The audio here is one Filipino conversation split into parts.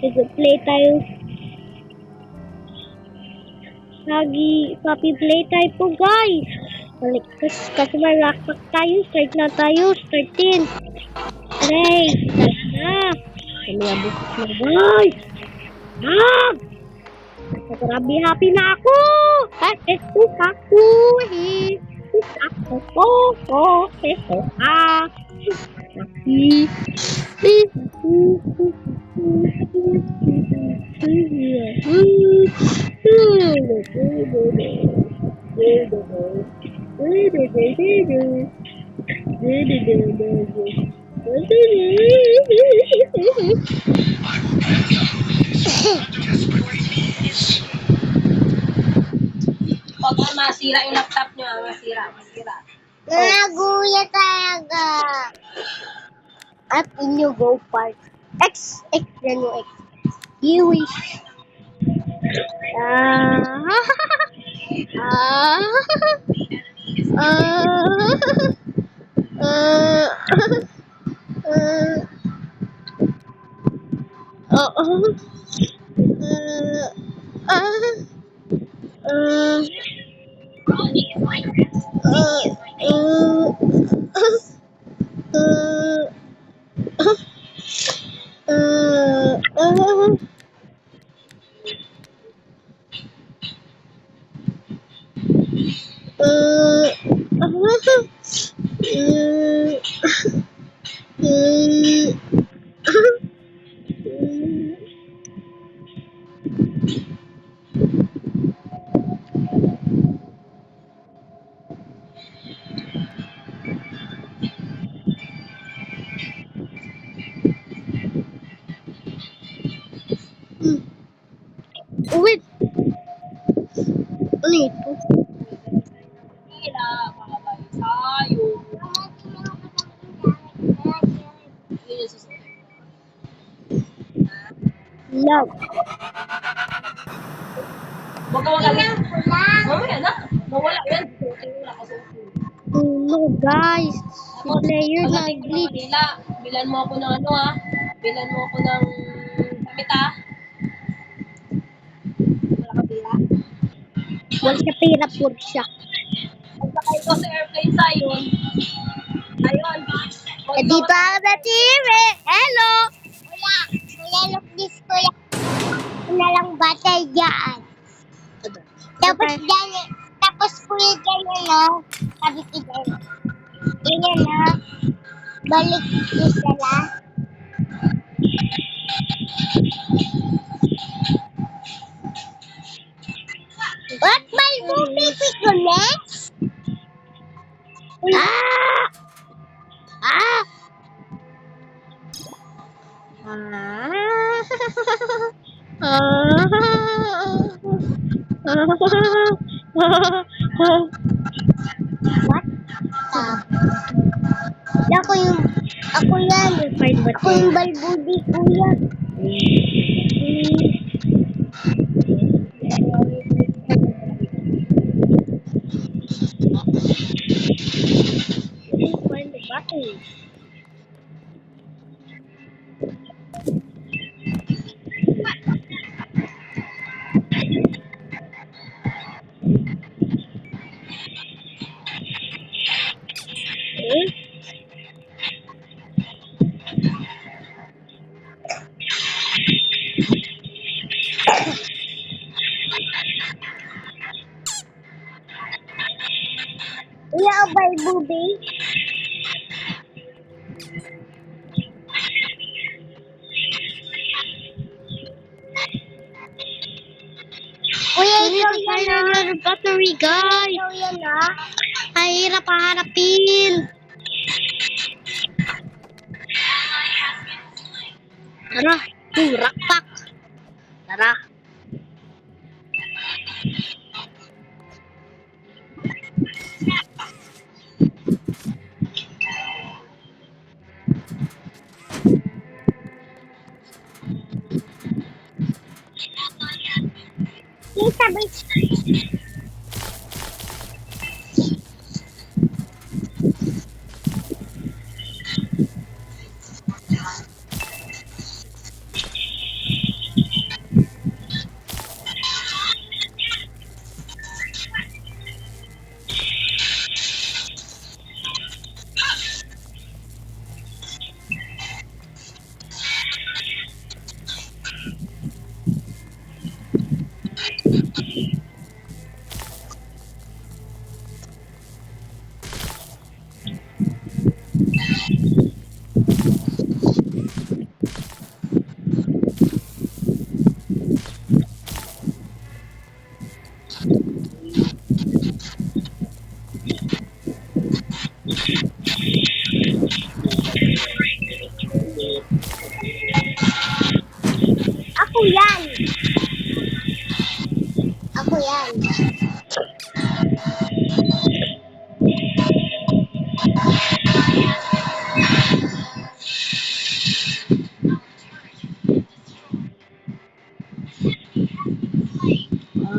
Play tayo. Lagi, Papi play tayo po guys. Balik, customer lockback tayo. Start na tayo. Start din. Aray, dala na. Kami abukot na guys. Grabe happy na ako. Ako. Pag masira yung laptop nyo, masira. Naguya talaga. At inyo go part. X yan yung X. You wish. Wait. Ano ito? Sila, kakabay tayo. Yun yung susunod. Love. Huwag ka magalit. Mamaya na. Mawala yan. Wala ka sa No guys. Si player na Pagdating ko ng glitch. Manila, bilan mo ako ng ano ha. Bilan mo ako ng gamit ha. Wala ka pila. Wala siya pera po siya. Pagkakay ko sa airplane sa yun. Ayun. Dito ako sa TV. Hello. Kuya, look this kuya. Una lang batay dyan. Tapos kuya dyan na. Sabi ko dyan. Ganyan na. Balik ko sila. What my movie ko next? What? Ako yan. Ako yung balbudi, kuya. Find the button. Kuya, balbudi. Kuya, ikaw yan na. Battery, guys. Ikaw yan na. Ay, hirap haharapin. Tara, rakpak. Tara. Sabay. yan! Ako yan.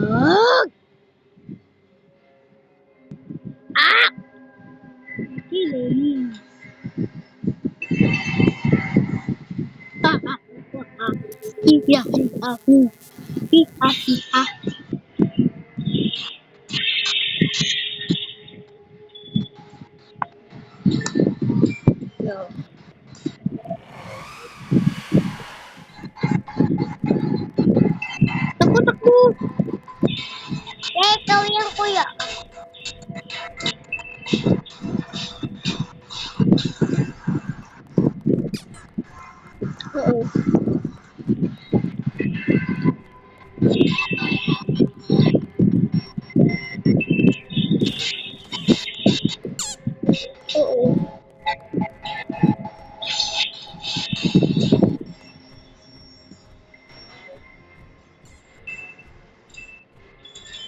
Ah! Ah! Sino? Iya, aku. Iya. Takbo. Ikaw yan, kuya. Oo. Oo.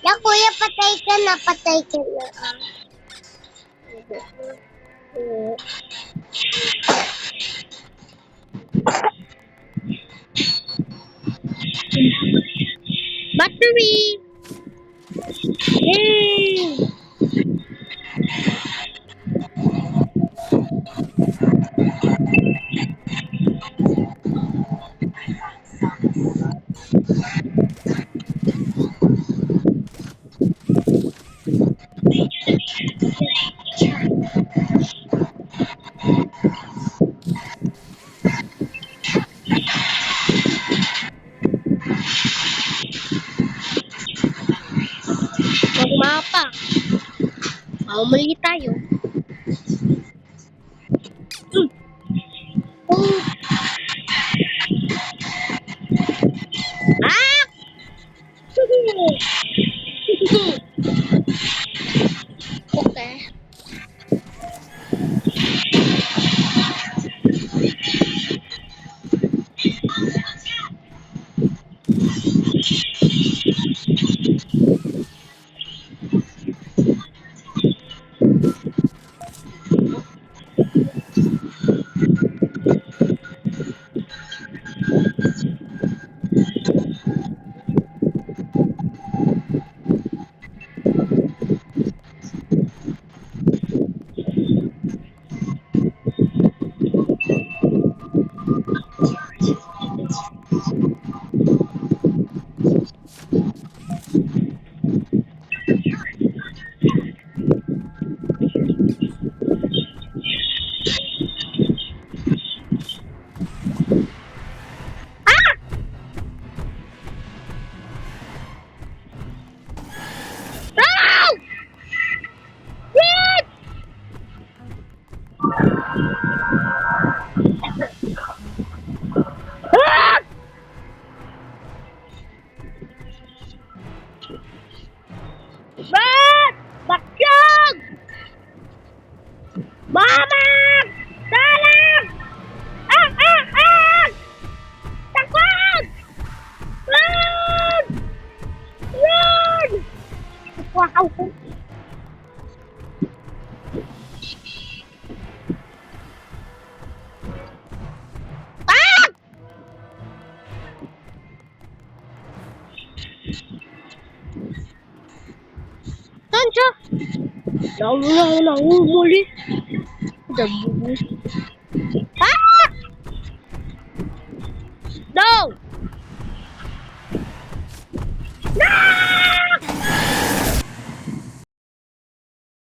Ya, kuya, patay ka na. Oo. Battery! Yay! Magmapa. Mali tayo. Oh. Ah! Okay. Ah! Shit! Ah! Ba't? Bakyog! Mamang! Salang! Ah! Takot! Run! Run! Wow! Ah! Saan siya? Nahuli. Ah!